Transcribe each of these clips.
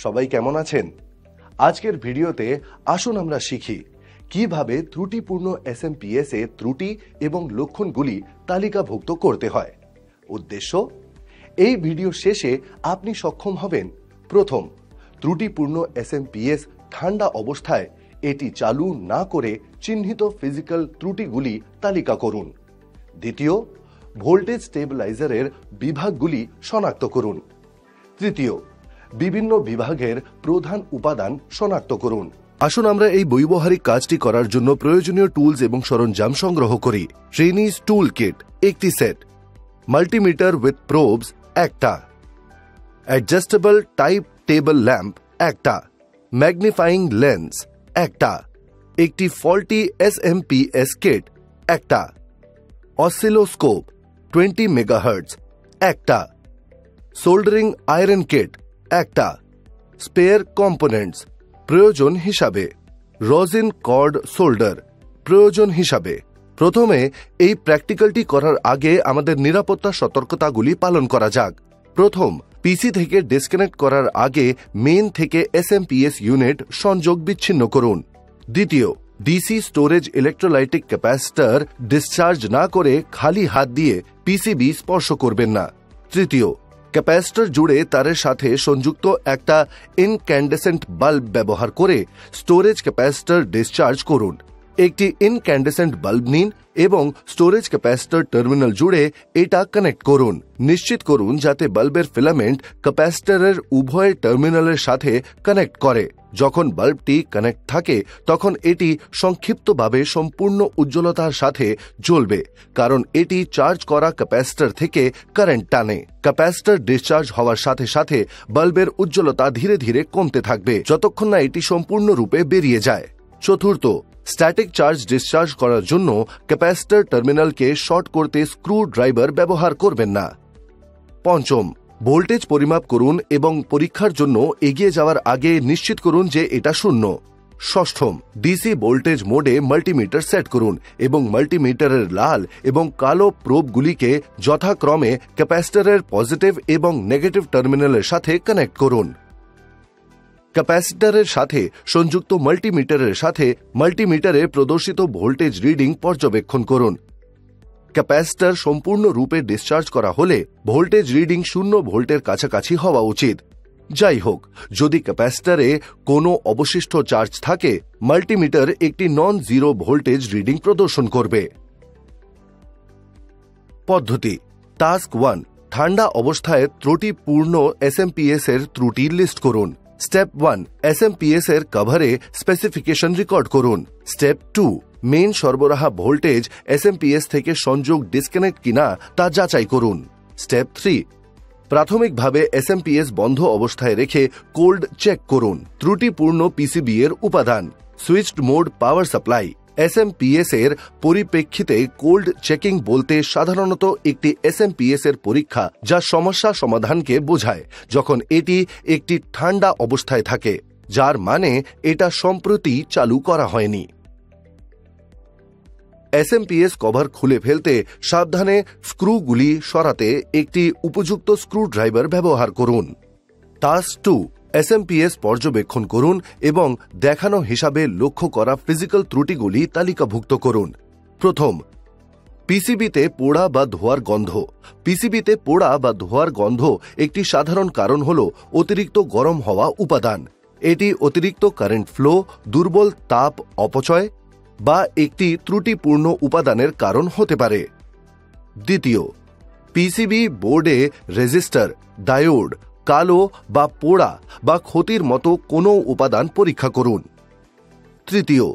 সবাই কেমন আছেন? আজকের ভিডিওতে আসুন আমরা শিখি কিভাবে ত্রুটিপূর্ণ এসএমপিএস এ ত্রুটি এবং লক্ষণগুলি তালিকাভুক্ত করতে হয়। উদ্দেশ্য, এই ভিডিও শেষে আপনি সক্ষম হবেন প্রথম, ত্রুটিপূর্ণ এসএমপিএস ঠান্ডা অবস্থায় এটি চালু না করে চিহ্নিত ফিজিক্যাল ত্রুটিগুলি তালিকা করুন। দ্বিতীয়, ভোল্টেজ স্টেবিলাইজারের বিভাগগুলি শনাক্ত করুন। তৃতীয়, বিভিন্ন বিভাগের প্রধান উপাদান শনাক্ত করুন। আসুন আমরা এই বৈবহারিক কাজটি করার জন্য প্রয়োজনীয় টুলস এবং সরঞ্জাম সংগ্রহ করি। ট্রেনিজ টুল কিট একটি সেট, মাল্টিমিটার উইথ প্রোবস একটা, অ্যাডজাস্টেবল টাইপ টেবল ল্যাম্প একটা, ম্যাগনিফাইং লেন্স একটা, একটি ফল্টি এসএমপিএস কিট একটা, অসিলোস্কোপ 20 মেগাহার্টজ একটা, সোল্ডারিং আয়রন কিট একটা, স্পেয়ার কম্পোনেন্টস প্রয়োজন হিসাবে, রোজিন কর্ড সোল্ডার প্রয়োজন হিসাবে। প্রথমে এই প্র্যাকটিক্যালটি করার আগে আমাদের নিরাপত্তা সতর্কতাগুলি পালন করা যাক। প্রথম, পিসি থেকে ডিসকানেক্ট করার আগে মেইন থেকে এসএমপিএস ইউনিট সংযোগ বিচ্ছিন্ন করুন। দ্বিতীয়, DC storage electrolytic capacitor discharge না করে খালি হাত দিয়ে পিসিবি স্পর্শ করবেন না। তৃতীয়, ক্যাপাসিটর জুড়ে তারের সাথে সংযুক্ত একটা ইনক্যান্ডেসেন্ট বাল্ব ব্যবহার করে স্টোরেজ ক্যাপাসিটর ডিসচার্জ করুন। একটি ইনক্যান্ডেসেন্ট বাল্ব নিন এবং স্টোরেজ ক্যাপাসিটর টার্মিনাল জুড়ে এটা কানেক্ট করুন। নিশ্চিত করুন যাতে বাল্বের ফিলামেন্ট ক্যাপাসিটরের উভয় টার্মিনালের সাথে কানেক্ট করে। যখন বাল্বটি কানেক্ট থাকে তখন এটি সংক্ষিপ্তভাবে সম্পূর্ণ উজ্জ্বলতার সাথে জ্বলবে, কারণ এটি চার্জ করা ক্যাপাসিটর থেকে কারেন্ট টানে। ক্যাপাসিটর ডিসচার্জ হওয়ার সাথে সাথে বাল্বের উজ্জ্বলতা ধীরে ধীরে কমতে থাকবে যতক্ষণ না এটি সম্পূর্ণরূপে বেরিয়ে যায়। চতুর্থ, স্ট্যাটিক চার্জ ডিসচার্জ করার জন্য ক্যাপাসিটর টার্মিনালকে শর্ট করতে স্ক্রু ড্রাইভার ব্যবহার করবেন না। পঞ্চম, ভোল্টেজ পরিমাপ করুন এবং পরীক্ষার জন্য এগিয়ে যাওয়ার আগে নিশ্চিত করুন যে এটা শূন্য। ষষ্ঠম, ডিসি ভোল্টেজ মোডে মাল্টিমিটার সেট করুন এবং মাল্টিমিটারের লাল এবং কালো প্রোবগুলিকে যথাক্রমে ক্যাপাসিটরের পজিটিভ এবং নেগেটিভ টার্মিনালের সাথে কানেক্ট করুন। ক্যাপাসিটরের সাথে সংযুক্ত মাল্টিমিটারের সাথে মাল্টিমিটারে প্রদর্শিত ভোল্টেজ রিডিং পর্যবেক্ষণ করুন। ক্যাপাসিটর সম্পূর্ণরূপে ডিসচার্জ করা হলে ভোল্টেজ রিডিং 0 ভোল্টের কাছাকাছি হওয়া উচিত। যাই হোক, যদি ক্যাপাসিটরে কোনো অবশিষ্ট চার্জ থাকে, মাল্টিমিটার একটি নন জিরো ভোল্টেজ রিডিং প্রদর্শন করবে। পদ্ধতি টাস্ক 1, ঠান্ডা অবস্থায় ত্রুটিপূর্ণ এসএমপিএস এর ত্রুটি লিস্ট করুন। স্টেপ 1, এসএমপিএস এর কভারে স্পেসিফিকেশন রেকর্ড করুন। স্টেপ 2, মেইন সরবরাহ ভোল্টেজ এসএমপিএস থেকে সংযোগ ডিসকানেক্ট কিনা তা যাচাই করুন। স্টেপ 3, প্রাথমিকভাবে এসএমপিএস বন্ধ অবস্থায় রেখে কোল্ড চেক করুন। ত্রুটিপূর্ণ পিসিবি এর উপাদান, switched mode power supply. SMPS এর পরিপ্রেক্ষিতে কোল্ড চেকিং বলতে সাধারণত একটি এসএমপিএস এর পরীক্ষা যা সমস্যা সমাধানকে বোঝায় যখন এটি একটি ঠান্ডা অবস্থায় থাকে, যার মানে এটা সম্প্রতি চালু করা হয়নি। এসএমপিএস কভার খুলে ফেলতে সাবধানে স্ক্রুগুলি সরাতে একটি উপযুক্ত স্ক্রু ড্রাইভার ব্যবহার করুন। টাস্ক 2, এসএমপিএস পর্যবেক্ষণ করুন এবং দেখানো হিসাবে লক্ষ্য করা ফিজিক্যাল ত্রুটিগুলি তালিকাভুক্ত করুন। প্রথম, পিসিবিতে পোড়া বা ধোঁয়ার গন্ধ। পিসিবিতে পোড়া বা ধোঁয়ার গন্ধ একটি সাধারণ কারণ হল অতিরিক্ত গরম হওয়া উপাদান। এটি অতিরিক্ত কারেন্ট ফ্লো, দুর্বল তাপ অপচয় বা একটি ত্রুটিপূর্ণ উপাদানের কারণ হতে পারে। দ্বিতীয়, পিসিবি বোর্ডে রেজিস্টার, ডায়োড, কালো বা পোড়া বা ক্ষতির মতো কোনো উপাদান পরীক্ষা করুন। তৃতীয়,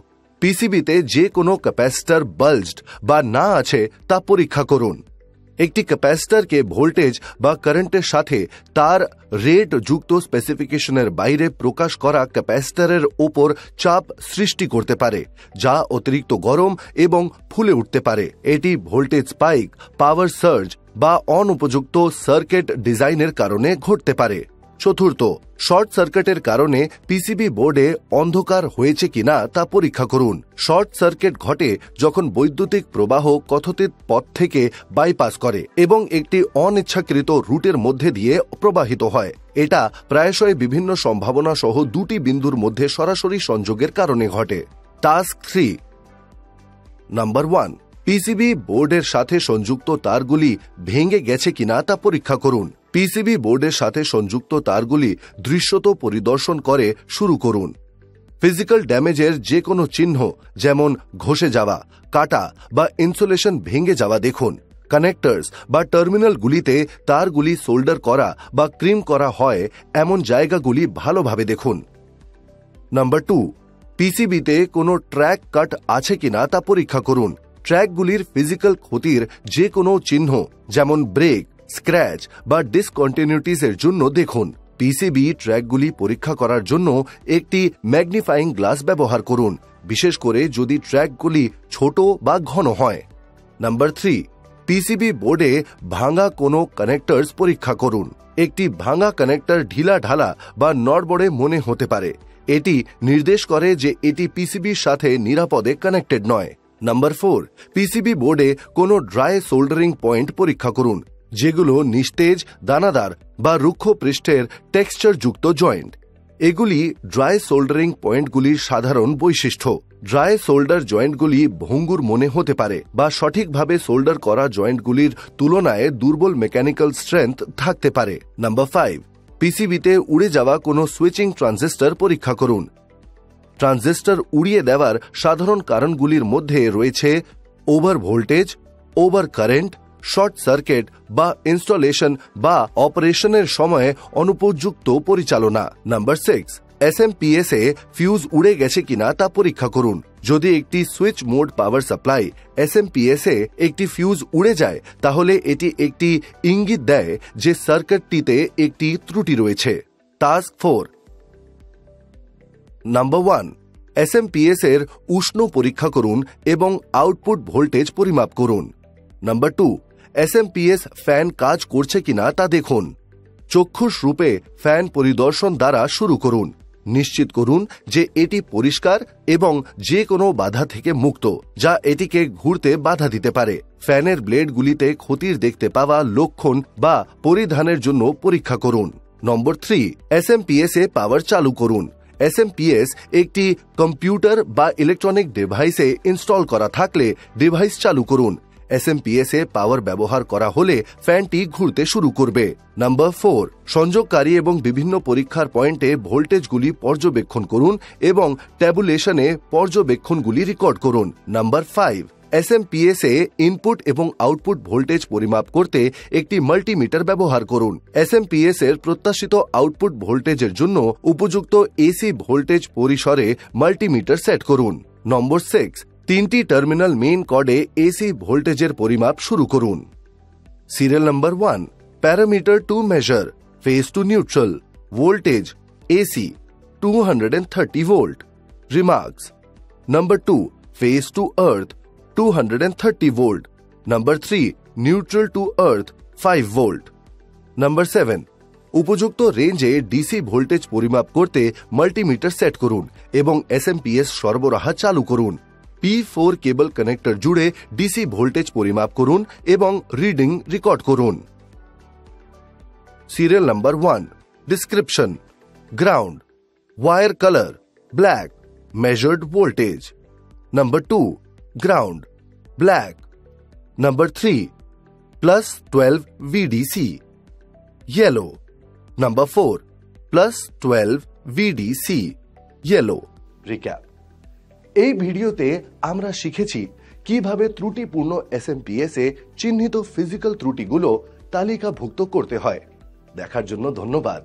পিসিবিতে যে কোনো ক্যাপাসিটর বাল্জড বা না আছে তা পরীক্ষা করুন। একটি ক্যাপাসিটরকে ভোল্টেজ বা কারেন্টের সাথে তার রেট যুক্ত স্পেসিফিকেশনের বাইরে প্রকাশ করা ক্যাপাসিটরের ওপর চাপ সৃষ্টি করতে পারে, যা অতিরিক্ত গরম এবং ফুলে উঠতে পারে। এটি ভোল্টেজ স্পাইক, পাওয়ার সার্জ বা অনুপযুক্ত সার্কিট ডিজাইনের কারণে ঘটতে পারে। চতুর্থ, শর্ট সার্কিটের কারণে পিসিবি বোর্ডে অন্ধকার হয়েছে কিনা তা পরীক্ষা করুন। শর্ট সার্কিট ঘটে যখন বৈদ্যুতিক প্রবাহ কথিত পথ থেকে বাইপাস করে এবং একটি অনিচ্ছাকৃত রুটের মধ্যে দিয়ে প্রবাহিত হয়। এটা প্রায়শই বিভিন্ন সম্ভাবনা সহ দুটি বিন্দুর মধ্যে সরাসরি সংযোগের কারণে ঘটে। টাস্ক 3 নাম্বার 1, পিসিবি বোর্ডের সাথে সংযুক্ত তারগুলি ভেঙে গেছে কিনা তা পরীক্ষা করুন। পিসিবি বোর্ডের সাথে সংযুক্ত তারগুলি দৃশ্যত পরিদর্শন করে শুরু করুন। ফিজিক্যাল ড্যামেজের যে কোনো চিহ্ন যেমন ঘষে যাওয়া, কাটা বা ইনসুলেশন ভেঙে যাওয়া দেখুন। কানেক্টরস বা টার্মিনালগুলিতে তারগুলি সোল্ডার করা বা ক্রিম করা হয় এমন জায়গাগুলি ভালোভাবে দেখুন। নাম্বার 2, পিসিবিতে কোনো ট্র্যাক কাট আছে কিনা তা পরীক্ষা করুন। ট্র্যাকগুলির ফিজিক্যাল ক্ষতির যে কোনো চিহ্ন যেমন ব্রেক, স্ক্র্যাচ বা ডিসকন্টিনিউটিসের জন্য দেখুন। পিসিবি ট্র্যাকগুলি পরীক্ষা করার জন্য একটি ম্যাগনিফাইং গ্লাস ব্যবহার করুন, বিশেষ করে যদি ট্র্যাকগুলি ছোট বা ঘন হয়। নাম্বার 3, পিসিবি বোর্ডে ভাঙা কোনো কানেক্টরস পরীক্ষা করুন। একটি ভাঙা কানেক্টর ঢিলা ঢালা বা নড়বড়ে মনে হতে পারে। এটি নির্দেশ করে যে এটি পিসিবির সাথে নিরাপদে কানেক্টেড নয়। নাম্বার 4, পিসিবি বোর্ডে কোনো ড্রাই সোল্ডারিং পয়েন্ট পরীক্ষা করুন, যেগুলো নিস্তেজ, দানাদার বা রুক্ষ পৃষ্ঠের টেক্সচারযুক্ত জয়েন্ট। এগুলি ড্রাই সোল্ডারিং পয়েন্টগুলির সাধারণ বৈশিষ্ট্য। ড্রাই সোল্ডার জয়েন্টগুলি ভঙ্গুর মনে হতে পারে বা সঠিকভাবে সোল্ডার করা জয়েন্টগুলির তুলনায় দুর্বল মেকানিক্যাল স্ট্রেংথ থাকতে পারে। নাম্বার 5, পিসিবিতে উড়ে যাওয়া কোনো সুইচিং ট্রানজিস্টর পরীক্ষা করুন। ট্রানজিস্টর উড়িয়ে দেওয়ার সাধারণ কারণগুলির মধ্যে রয়েছে over voltage, over current, short circuit বা ইনস্টলেশন বা অপারেশনের সময় অনুপযুক্ত পরিচালনা। নাম্বার 6, এসএমপিএস এ ফিউজ উড়ে গেছে কিনা তা পরীক্ষা করুন। যদি একটি switch mode power supply SMPS এ একটি ফিউজ উড়ে যায়, তাহলে এটি একটি ইঙ্গিত দেয় যে সার্কিটটিতে একটি ত্রুটি রয়েছে। টাস্ক 4 নাম্বার 1, এসএমপিএস এর উষ্ণ পরীক্ষা করুন এবং আউটপুট ভোল্টেজ পরিমাপ করুন। নাম্বার 2, এসএমপিএস ফ্যান কাজ করছে কিনা তা দেখুন। চক্ষুষ রূপে ফ্যান পরিদর্শন দ্বারা শুরু করুন। নিশ্চিত করুন যে এটি পরিষ্কার এবং যে কোনো বাধা থেকে মুক্ত, যা এটিকে ঘুরতে বাধা দিতে পারে। ফ্যানের ব্লেডগুলিতে ক্ষতির দেখতে পাওয়া লক্ষণ বা পরিধানের জন্য পরীক্ষা করুন। নম্বর 3, এসএমপিএস এ পাওয়ার চালু করুন। এসএমপিএস একটি কম্পিউটার বা ইলেকট্রনিক ডিভাইসে ইনস্টল করা থাকলে ডিভাইস চালু করুন। এসএমপিএস এ পাওয়ার ব্যবহার করা হলে ফ্যানটি ঘুরতে শুরু করবে। নাম্বার 4, সংযোগকারী এবং বিভিন্ন পরীক্ষার পয়েন্টে ভোল্টেজগুলি পর্যবেক্ষণ করুন এবং ট্যাবুলেশনে পর্যবেক্ষণগুলি রেকর্ড করুন। নাম্বার 5, এসএমপিএস এ ইনপুট এবং আউটপুট ভোল্টেজ পরিমাপ করতে একটি মাল্টিমিটার ব্যবহার করুন। এসএমপিএস এর প্রত্যাশিত আউটপুট ভোল্টেজের জন্য উপযুক্ত এসি ভোল্টেজ পরিসরে মাল্টিমিটার সেট করুন। নম্বর 6, 3টি টার্মিনাল মেইন কর্ডে এসি ভোল্টেজের পরিমাপ শুরু করুন। Serial number 1, parameter to measure phase to neutral, voltage AC 230 volt. Remarks: number 2, phase to earth 230 volt. Number 3, neutral to earth 5 volt. Number 7, উপযুক্ত রেঞ্জে ডিসি ভোল্টেজ পরিমাপ করতে মাল্টিমিটার সেট করুন এবং এসএমপিএস সরবরাহ চালু করুন। P4 কেবল কানেক্টর জুড়ে ডিসি ভোল্টেজ পরিমাপ করুন এবং রিডিং রেকর্ড করুন। Serial number 1, description: ground, wire colour black, measured voltage. Number 2, ground black. Number 3, +12 VDC yellow. Number 4, +12 VDC yellow. Recap: এই ভিডিওতে আমরা শিখেছি কিভাবে ত্রুটিপূর্ণ এসএমপিএস এ চিহ্নিত ফিজিক্যাল ত্রুটিগুলো তালিকাভুক্ত করতে হয়। দেখার জন্য ধন্যবাদ।